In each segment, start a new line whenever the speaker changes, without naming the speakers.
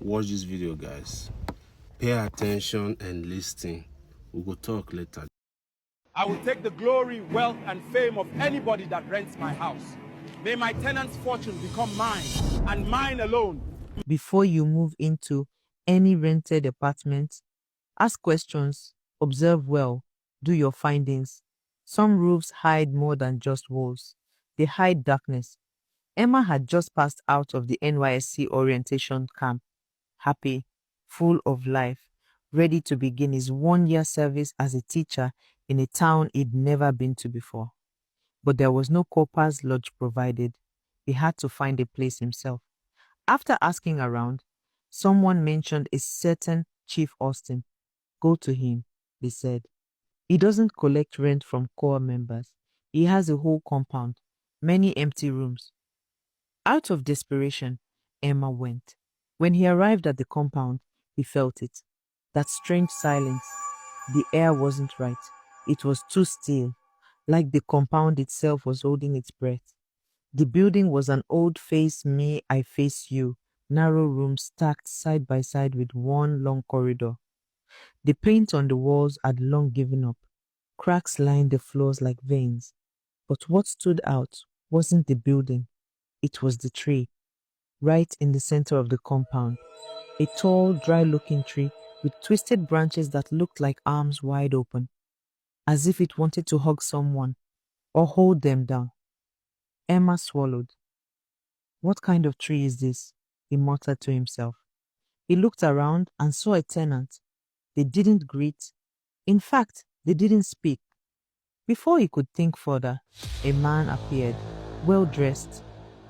Watch this video, guys. Pay attention and listen. We will talk later.
I will take the glory, wealth, and fame of anybody that rents my house. May my tenant's fortune become mine, and mine alone.
Before you move into any rented apartment, ask questions, observe well, do your findings. Some roofs hide more than just walls, they hide darkness. Emma had just passed out of the NYSC orientation camp, happy, full of life, ready to begin his 1 year service as a teacher in a town he'd never been to before. But there was no corpers lodge provided. He had to find a place himself. After asking around, someone mentioned a certain Chief Austin. Go to him, they said. He doesn't collect rent from core members. He has a whole compound, many empty rooms. Out of desperation, Emma went. When he arrived at the compound, he felt it. That strange silence. The air wasn't right. It was too still, like the compound itself was holding its breath. The building was an old face me, I face you, narrow rooms stacked side by side with one long corridor. The paint on the walls had long given up. Cracks lined the floors like veins. But what stood out wasn't the building, it was the tree, right in the center of the compound. A tall, dry-looking tree with twisted branches that looked like arms wide open, as if it wanted to hug someone or hold them down. Emma swallowed. What kind of tree is this? He muttered to himself. He looked around and saw a tenant. They didn't greet. In fact, they didn't speak. Before he could think further, a man appeared, well dressed,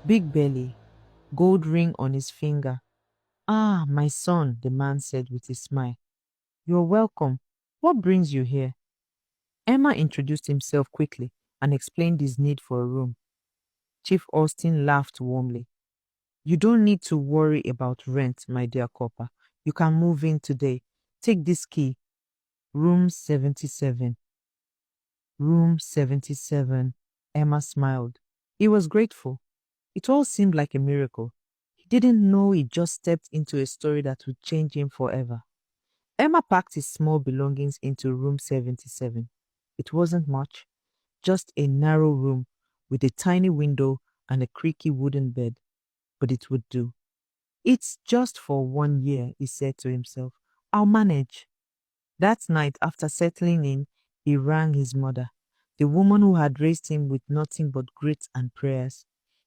big belly, gold ring on his finger. Ah, my son, the man said with a smile. You're welcome. What brings you here? Emma introduced himself quickly and explained his need for a room. Chief Austin laughed warmly. You don't need to worry about rent, my dear copper. You can move in today. Take this key. Room 77. Room 77. Emma smiled. He was grateful. It all seemed like a miracle. He didn't know he just stepped into a story that would change him forever. Emma packed his small belongings into room 77. It wasn't much, just a narrow room with a tiny window and a creaky wooden bed, but it would do. It's just for 1 year, he said to himself. I'll manage. That night, after settling in, he rang his mother, the woman who had raised him with nothing but grit and prayers.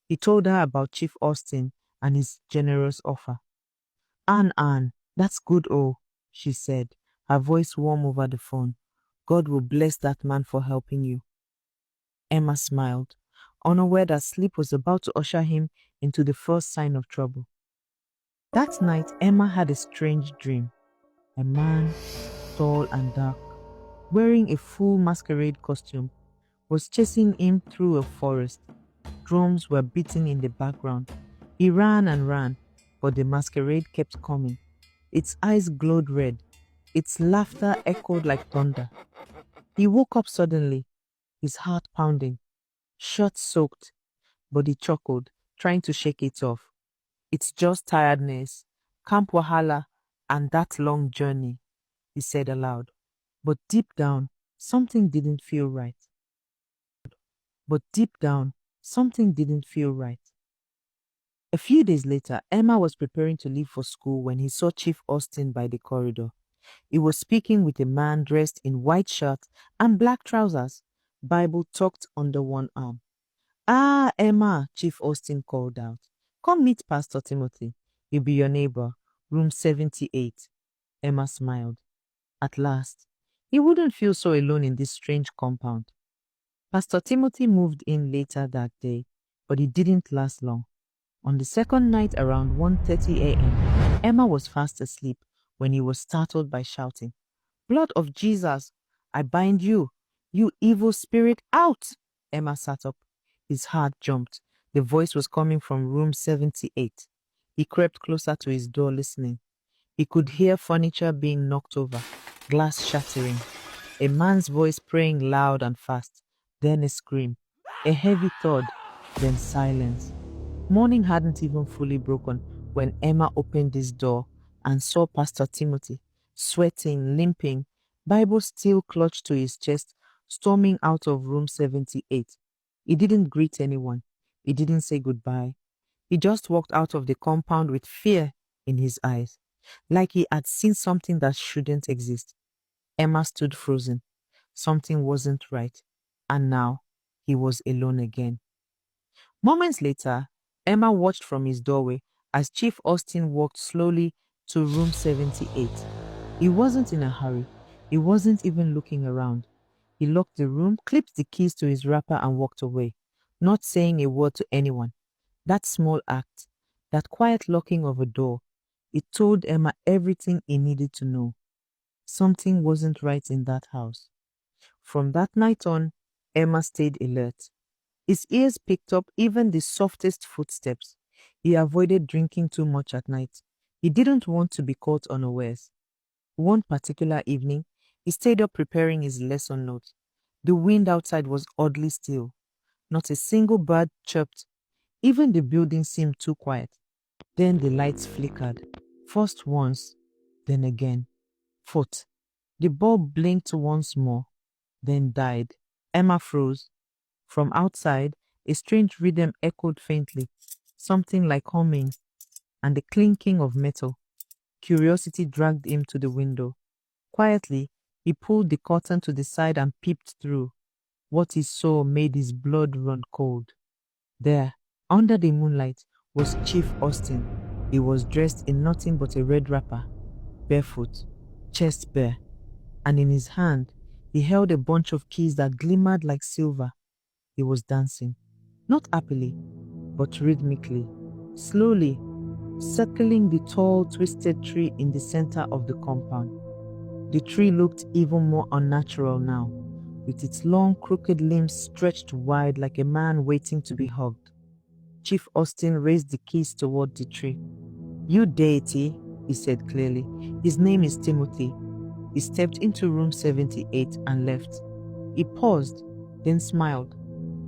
He told her about Chief Austin and his generous offer. Anne, that's good, oh, she said, her voice warm over the phone. God will bless that man for helping you. Emma smiled, unaware that sleep was about to usher him into the first sign of trouble. That night, Emma had a strange dream. A man, tall and dark, wearing a full masquerade costume, was chasing him through a forest. Drums were beating in the background. He ran and ran, but the masquerade kept coming. Its eyes glowed red. Its laughter echoed like thunder. He woke up suddenly, his heart pounding, shirt soaked, but he chuckled, trying to shake it off. It's just tiredness, camp wahala, and that long journey, he said aloud. But deep down, something didn't feel right. But deep down, something didn't feel right. A few days later, Emma was preparing to leave for school when he saw Chief Austin by the corridor. He was speaking with a man dressed in white shirt and black trousers, Bible tucked under one arm. Ah, Emma, Chief Austin called out. Come meet Pastor Timothy. He'll be your neighbor, room 78. Emma smiled. At last, he wouldn't feel so alone in this strange compound. Pastor Timothy moved in later that day, but he didn't last long. On the second night around 1:30 a.m., Emma was fast asleep when he was startled by shouting, Blood of Jesus, I bind you, you evil spirit, out! Emma sat up. His heart jumped. The voice was coming from room 78. He crept closer to his door listening. He could hear furniture being knocked over, glass shattering, a man's voice praying loud and fast, then a scream, a heavy thud, then silence. Morning hadn't even fully broken when Emma opened his door and saw Pastor Timothy, sweating, limping, Bible still clutched to his chest, storming out of room 78. He didn't greet anyone. He didn't say goodbye. He just walked out of the compound with fear in his eyes, like he had seen something that shouldn't exist. Emma stood frozen. Something wasn't right. And now he was alone again. Moments later, Emma watched from his doorway as Chief Austin walked slowly to room 78. He wasn't in a hurry. He wasn't even looking around. He locked the room, clipped the keys to his wrapper, and walked away, not saying a word to anyone. That small act, that quiet locking of a door, it told Emma everything he needed to know. Something wasn't right in that house. From that night on, Emma stayed alert. His ears picked up even the softest footsteps. He avoided drinking too much at night. He didn't want to be caught unawares. One particular evening, he stayed up preparing his lesson notes. The wind outside was oddly still. Not a single bird chirped. Even the building seemed too quiet. Then the lights flickered. First once, then again. Fourth, the bulb blinked once more, then died. Emma froze. From outside, a strange rhythm echoed faintly, something like humming and the clinking of metal. Curiosity dragged him to the window. Quietly, he pulled the curtain to the side and peeped through. What he saw made his blood run cold. There, under the moonlight, was Chief Austin. He was dressed in nothing but a red wrapper, barefoot, chest bare, and in his hand, he held a bunch of keys that glimmered like silver. He was dancing, not happily, but rhythmically, slowly, circling the tall, twisted tree in the center of the compound. The tree looked even more unnatural now, with its long, crooked limbs stretched wide like a man waiting to be hugged. Chief Austin raised the keys toward the tree. "You deity," he said clearly. "His name is Timothy." He stepped into room 78 and left. He paused, then smiled.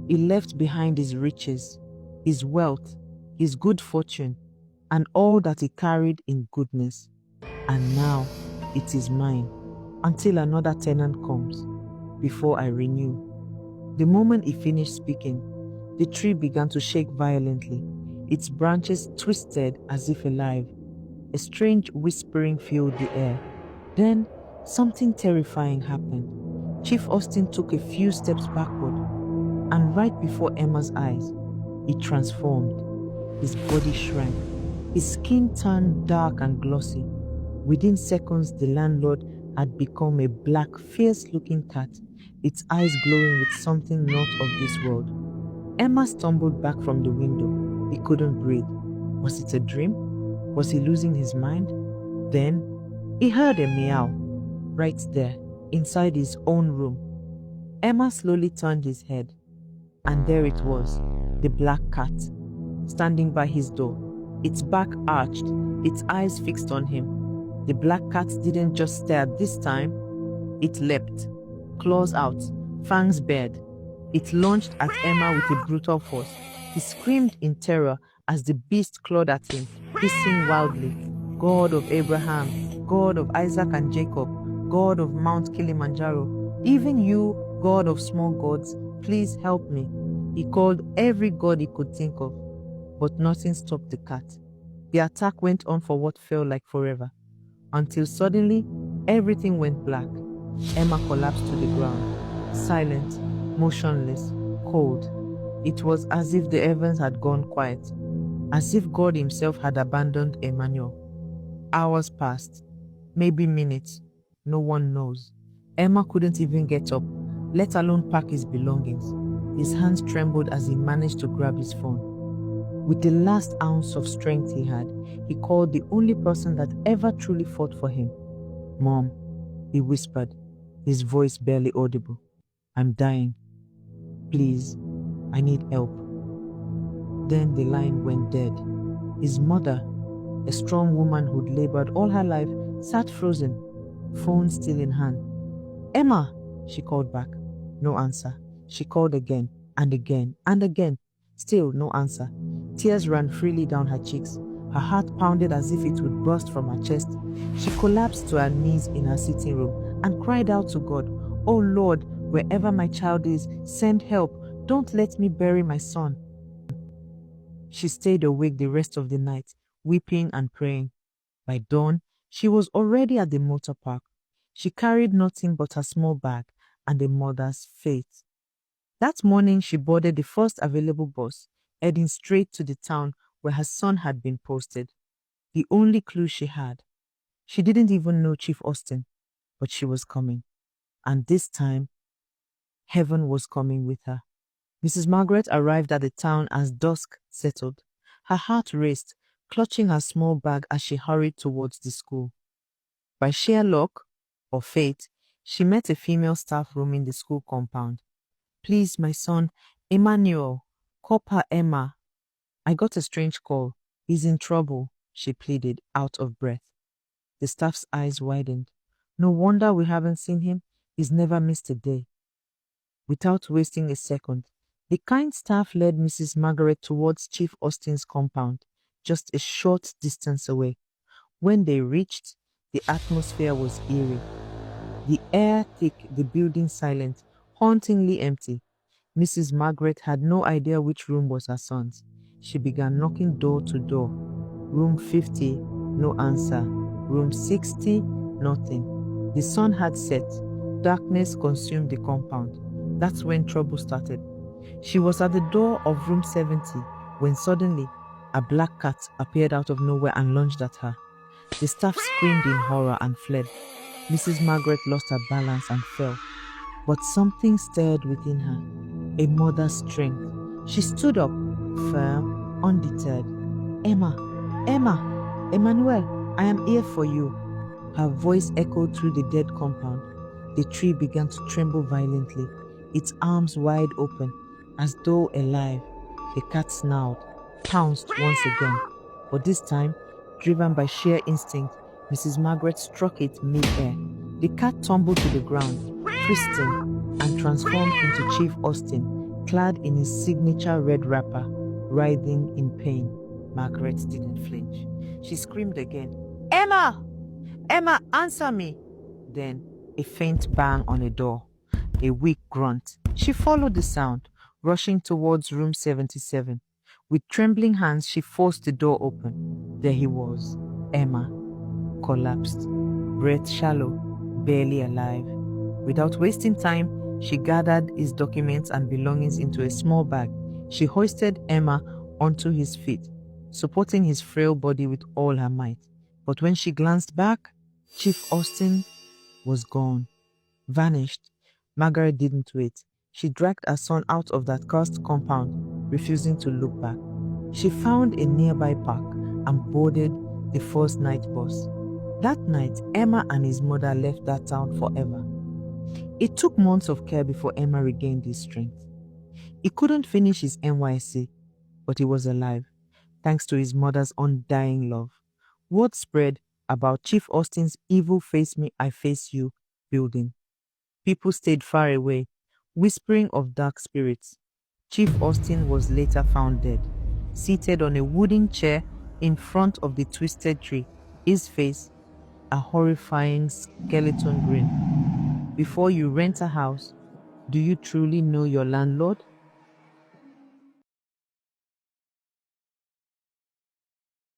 He left behind his riches, his wealth, his good fortune, and all that he carried in goodness. And now it is mine, until another tenant comes, before I renew. The moment he finished speaking, the tree began to shake violently. Its branches twisted as if alive. A strange whispering filled the air. Then something terrifying happened. Chief Austin took a few steps backward, and right before Emma's eyes, he transformed. His body shrank. His skin turned dark and glossy. Within seconds, the landlord had become a black, fierce-looking cat, its eyes glowing with something not of this world. Emma stumbled back from the window. He couldn't breathe. Was it a dream? Was he losing his mind? Then he heard a meow, right there, inside his own room. Emma slowly turned his head, and there it was, the black cat, standing by his door, its back arched, its eyes fixed on him. The black cat didn't just stare this time, it leapt, claws out, fangs bared. It launched at Emma with a brutal force. He screamed in terror as the beast clawed at him, hissing wildly, "God of Abraham, God of Isaac and Jacob, God of Mount Kilimanjaro, even you, God of small gods, please help me." He called every god he could think of, but nothing stopped the cat. The attack went on for what felt like forever, until suddenly everything went black. Emma collapsed to the ground, silent, motionless, cold. It was as if the heavens had gone quiet, as if God himself had abandoned Emmanuel. Hours passed, maybe minutes, no one knows. Emma couldn't even get up, let alone pack his belongings. His hands trembled as he managed to grab his phone. With the last ounce of strength he had, he called the only person that ever truly fought for him. "Mom," he whispered, his voice barely audible. "I'm dying. Please, I need help." Then the line went dead. His mother, a strong woman who'd labored all her life, sat frozen, phone still in hand. "Emma," she called back. No answer. She called again and again and again. Still no answer. Tears ran freely down her cheeks. Her heart pounded as if it would burst from her chest. She collapsed to her knees in her sitting room and cried out to God, "Oh Lord, wherever my child is, send help. Don't let me bury my son." She stayed awake the rest of the night, weeping and praying. By dawn, she was already at the motor park. She carried nothing but her small bag and a mother's faith. That morning, she boarded the first available bus, heading straight to the town where her son had been posted. The only clue she had. She didn't even know Chief Austin, but she was coming. And this time, heaven was coming with her. Mrs. Margaret arrived at the town as dusk settled. Her heart raced, clutching her small bag as she hurried towards the school. By sheer luck, or fate, she met a female staff roaming the school compound. "Please, my son, Emmanuel, call her Emma. I got a strange call. He's in trouble," she pleaded, out of breath. The staff's eyes widened. "No wonder we haven't seen him. He's never missed a day." Without wasting a second, the kind staff led Mrs. Margaret towards Chief Austin's compound, just a short distance away. When they reached, the atmosphere was eerie. The air thick, the building silent, hauntingly empty. Mrs. Margaret had no idea which room was her son's. She began knocking door to door. Room 50, no answer. Room 60, nothing. The sun had set. Darkness consumed the compound. That's when trouble started. She was at the door of room 70 when suddenly a black cat appeared out of nowhere and lunged at her. The staff screamed in horror and fled. Mrs. Margaret lost her balance and fell. But something stirred within her, a mother's strength. She stood up, firm, undeterred. "Emma, Emma, Emmanuel, I am here for you." Her voice echoed through the dead compound. The tree began to tremble violently, its arms wide open, as though alive. The cat snarled, pounced once again. But this time, driven by sheer instinct, Mrs. Margaret struck it mid-air. The cat tumbled to the ground, twisting, and transformed into Chief Austin, clad in his signature red wrapper, writhing in pain. Margaret didn't flinch. She screamed again, "Emma! Emma, answer me!" Then, a faint bang on a door, a weak grunt. She followed the sound, rushing towards room 77. With trembling hands, she forced the door open. There he was, Emma, collapsed, breath shallow, barely alive. Without wasting time, she gathered his documents and belongings into a small bag. She hoisted Emma onto his feet, supporting his frail body with all her might. But when she glanced back, Chief Austin was gone, vanished. Margaret didn't wait. She dragged her son out of that cursed compound, refusing to look back. She found a nearby park and boarded the first night bus. That night, Emma and his mother left that town forever. It took months of care before Emma regained his strength. He couldn't finish his NYC, but he was alive, thanks to his mother's undying love. Word spread about Chief Austin's evil "Face Me, I Face You" building. People stayed far away, whispering of dark spirits. Chief Austin was later found dead, seated on a wooden chair in front of the twisted tree, his face a horrifying skeleton grin. Before you rent a house, do you truly know your landlord?